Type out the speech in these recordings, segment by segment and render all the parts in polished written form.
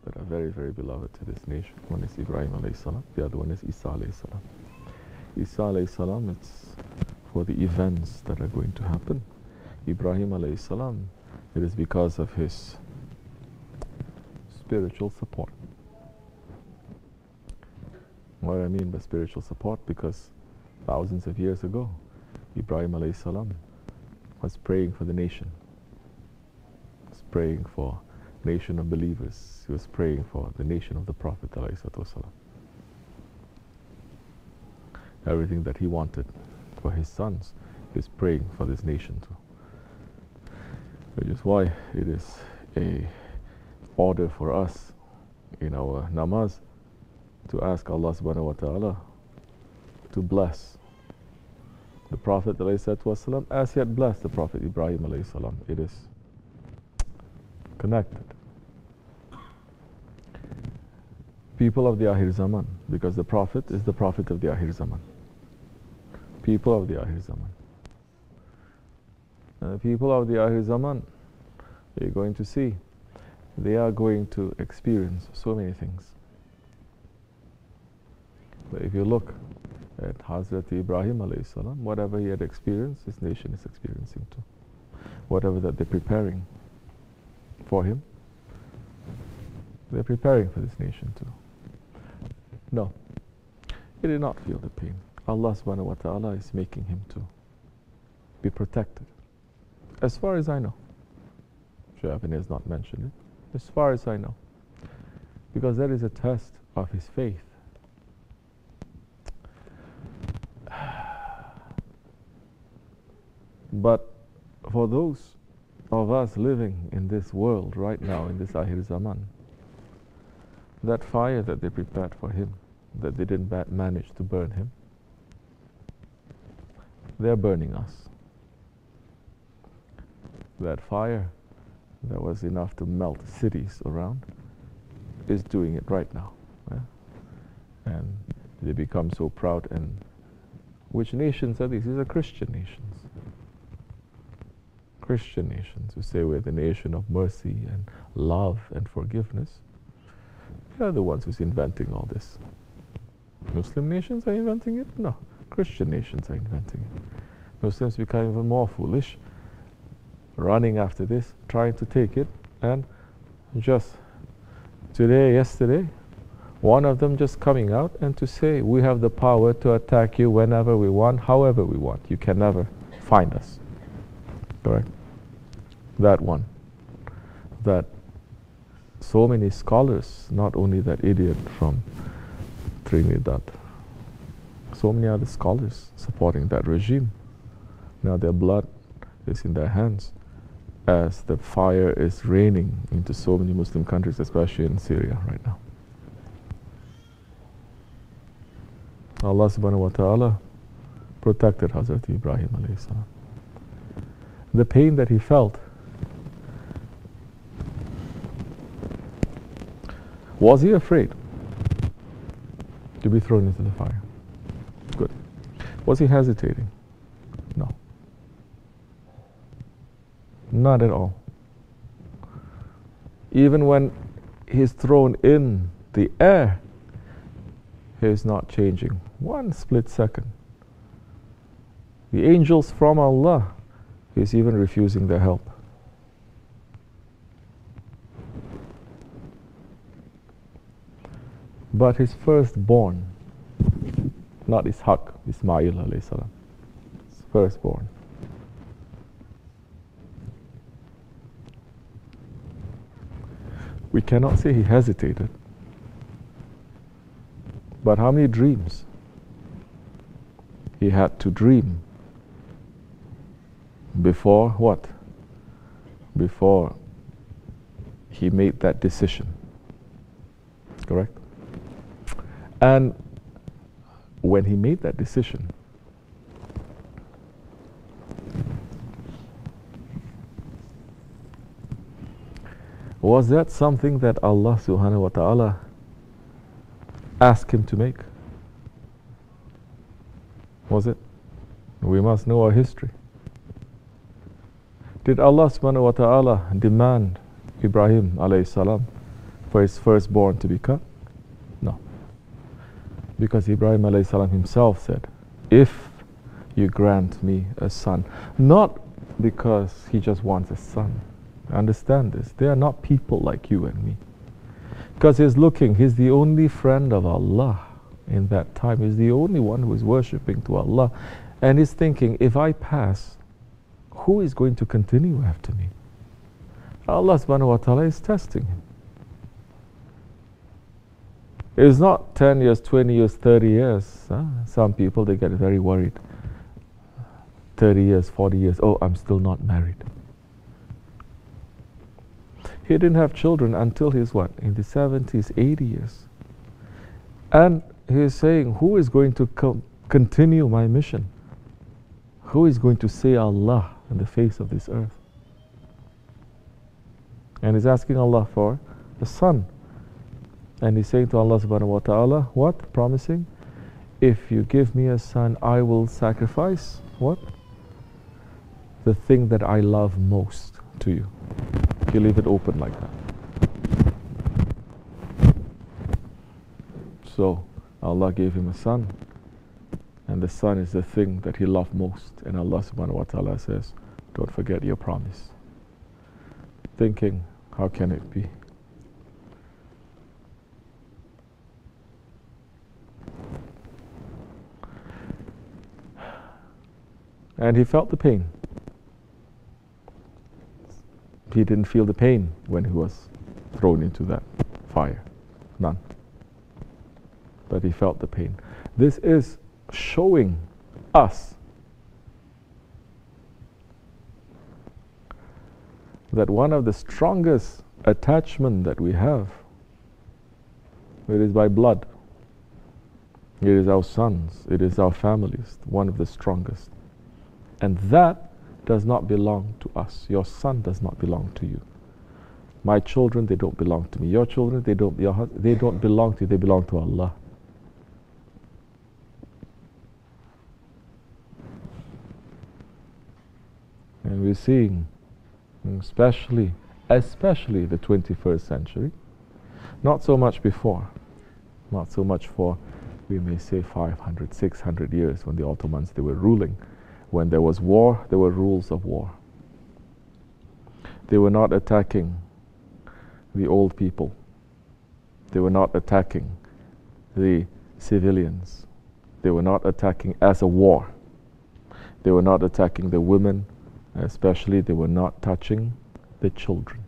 that are very, very beloved to this nation. One is Ibrahim alayhi salam, the other one is Isa alayhi salam. Isa alayhi salam, it's for the events that are going to happen. Ibrahim alayhi salam, it is because of his spiritual support. What I mean by spiritual support, because thousands of years ago, Ibrahim alayhi salam was praying for the nation. He was praying for nation of believers. He was praying for the nation of the Prophet alayhi salam. Everything that he wanted for his sons, he was praying for this nation too. Which is why it is a order for us in our namaz to ask Allah subhanahu wa ta'ala to bless the Prophet ﷺ as he had blessed the Prophet Ibrahim ﷺ. It is connected. People of the Ahir Zaman, because the Prophet is the Prophet of the Ahir Zaman. People of the Ahir Zaman. The people of the Ahir Zaman, you're going to see, they are going to experience so many things. But if you look at Hazrat Ibrahim alayhi salam, whatever he had experienced, his nation is experiencing too. Whatever that they're preparing for him, they're preparing for this nation too. No, he did not feel the pain. Allah subhanahu wa ta'ala is making him to be protected. As far as I know. Shahabin has not mentioned it. As far as I know. Because that is a test of his faith. But for those of us living in this world right now, in this Ahir Zaman, that fire that they prepared for him, that they didn't manage to burn him, they're burning us. That fire that was enough to melt cities around is doing it right now. Yeah? And they become so proud. And which nations are these? These are Christian nations. Christian nations who say we're the nation of mercy and love and forgiveness. They're the ones who's inventing all this. Muslim nations are inventing it? No. Christian nations are inventing it. Muslims become even more foolish, running after this, trying to take it, and just today, yesterday, one of them just coming out and to say, we have the power to attack you whenever we want, however we want. You can never find us. Correct? That one. That so many scholars, not only that idiot from Trinidad, so many other scholars supporting that regime. Now their blood is in their hands as the fire is raining into so many Muslim countries, especially in Syria right now. Allah subhanahu wa ta'ala protected Hazrat Ibrahim alayhi salam. The pain that he felt, was he afraid to be thrown into the fire? Good. Was he hesitating? No. Not at all. Even when he's thrown in the air, he is not changing one split second. The angels from Allah, he is even refusing their help. But his firstborn, not Ishaq, Ismail alayhi salam, his firstborn, we cannot say he hesitated. But how many dreams he had to dream before what? Before he made that decision. Correct? And when he made that decision, was that something that Allah subhanahu wa ta'ala asked him to make? Was it? We must know our history. Did Allah subhanahu wa ta'ala demand Ibrahim alayhi salam for his firstborn to be cut? No. Because Ibrahim alayhi salam himself said, if you grant me a son, not because he just wants a son. Understand this. They are not people like you and me. Because he's the only friend of Allah in that time. He's the only one who is worshipping to Allah. And he's thinking, if I pass, who is going to continue after me? Allah subhanahu wa ta'ala is testing him. It's not 10 years, 20 years, 30 years. Some people, they get very worried. 30 years, 40 years, oh, I'm still not married. He didn't have children until he's what? In the 70s, 80 years. And he's saying, who is going to continue my mission? Who is going to say Allah in the face of this earth? And he's asking Allah for a son. And he's saying to Allah subhanahu wa ta'ala, what? Promising, if you give me a son, I will sacrifice, what? The thing that I love most to you. You leave it open like that. So, Allah gave him a son. And the son is the thing that he loved most. And Allah subhanahu wa ta'ala says, don't forget your promise. Thinking, how can it be? And he felt the pain. He didn't feel the pain when he was thrown into that fire. None. But he felt the pain. This is showing us that one of the strongest attachment that we have, it is by blood. It is our sons, it is our families, one of the strongest. And that does not belong to us. Your son does not belong to you. My children, they don't belong to me. Your children, they don't belong to you, they belong to Allah. And we're seeing, especially the 21st century, not so much before, not so much for, we may say 500, 600 years when the Ottomans, they were ruling. When there was war, there were rules of war. They were not attacking the old people. They were not attacking the civilians. They were not attacking as a war. They were not attacking the women, especially they were not touching the children.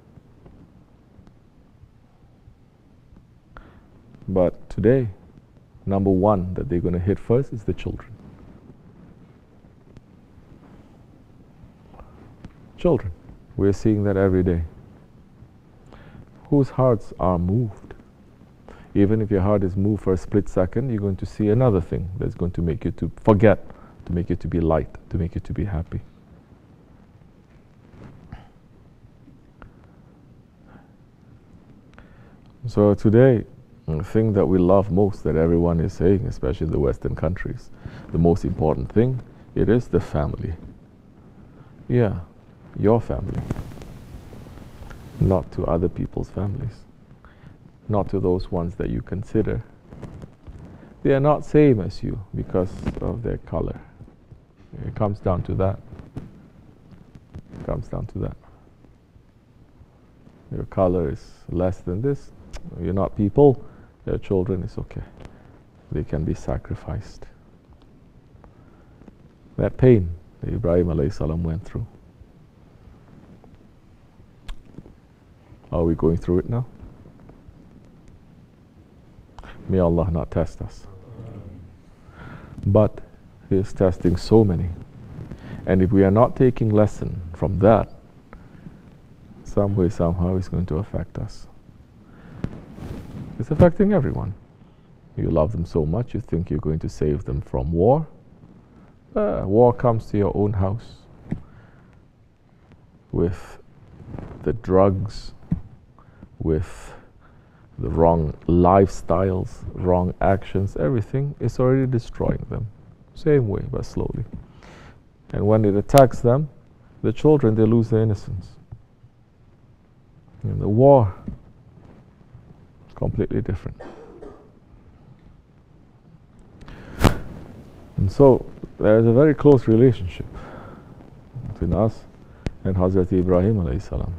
But today, number one that they're going to hit first is the children. Children. We're seeing that every day. Whose hearts are moved. Even if your heart is moved for a split second, you're going to see another thing that's going to make you to forget, to make you to be light, to make you to be happy. So today, the thing that we love most, that everyone is saying, especially in the Western countries, the most important thing, it is the family. Yeah. Your family, not to other people's families, not to those ones that you consider. They are not same as you because of their color. It comes down to that. It comes down to that. Your color is less than this. You're not people. Your children is okay. They can be sacrificed. That pain that Ibrahim alayhi salam went through. Are we going through it now? May Allah not test us. But He is testing so many. And if we are not taking lesson from that, some way, somehow it's going to affect us. It's affecting everyone. You love them so much, you think you're going to save them from war. War comes to your own house with the drugs, with the wrong lifestyles, wrong actions, everything is already destroying them. Same way, but slowly. And when it attacks them, the children, they lose their innocence. And the war completely different. And so there is a very close relationship between us and Hazrat Ibrahim alayhi salam.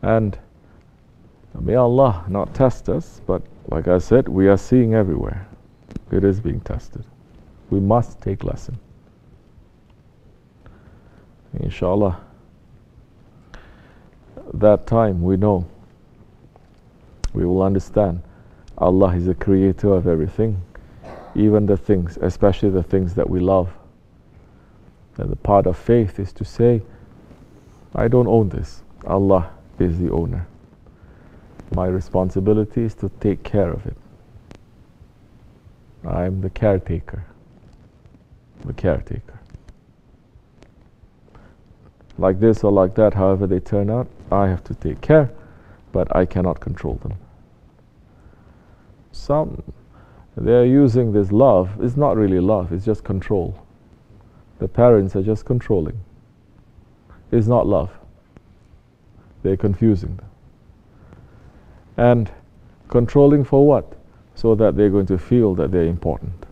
And may Allah not test us, but like I said, we are seeing everywhere. It is being tested. We must take lesson. Inshallah, that time we know, we will understand Allah is the creator of everything, even the things, especially the things that we love. And the part of faith is to say, I don't own this. Allah is the owner. My responsibility is to take care of it. I am the caretaker. The caretaker. Like this or like that, however they turn out, I have to take care, but I cannot control them. Some, they're using this love. It's not really love, it's just control. The parents are just controlling. It's not love. They're confusing them. And controlling for what? So that they're going to feel that they're important.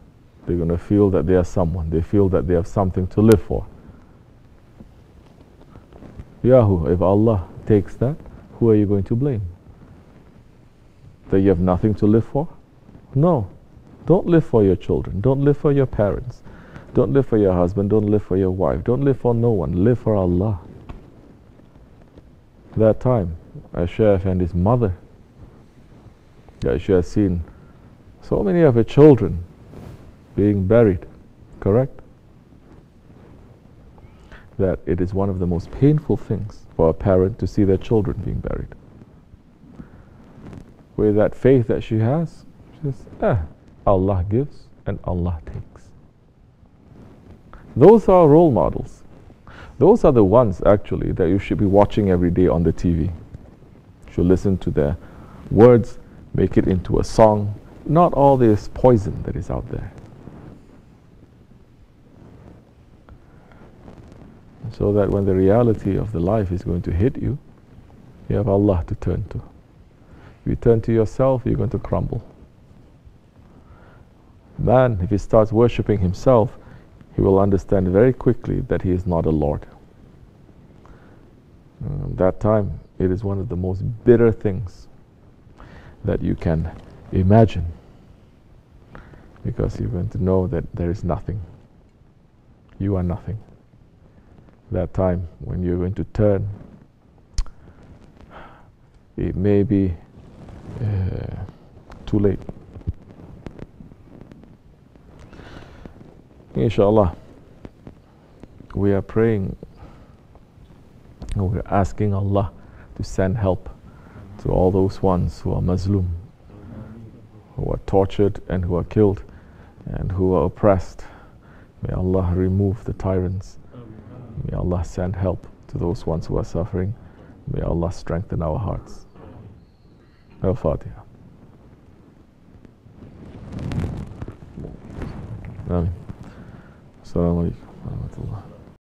They're going to feel that they are someone. They feel that they have something to live for. Yahu, if Allah takes that, who are you going to blame? That you have nothing to live for? No. Don't live for your children. Don't live for your parents. Don't live for your husband. Don't live for your wife. Don't live for no one. Live for Allah. That time, Ashraf and his mother, she has seen so many of her children being buried, correct? That it is one of the most painful things for a parent to see their children being buried. With that faith that she has, she says, Allah gives and Allah takes. Those are role models. Those are the ones actually that you should be watching every day on the TV. You should listen to their words, make it into a song. Not all this poison that is out there. So that when the reality of the life is going to hit you, you have Allah to turn to. If you turn to yourself, you're going to crumble. Man, if he starts worshipping himself, he will understand very quickly that he is not a Lord. That time, it is one of the most bitter things that you can imagine, because you're going to know that there is nothing. You are nothing. That time when you're going to turn, it may be too late. Inshallah, we are praying and we're asking Allah to send help to all those ones who are Muslim, who are tortured and who are killed and who are oppressed. May Allah remove the tyrants. May Allah send help to those ones who are suffering. May Allah strengthen our hearts. Al-Fatiha. Ameen. Assalamu alaikum wa rahmatullah.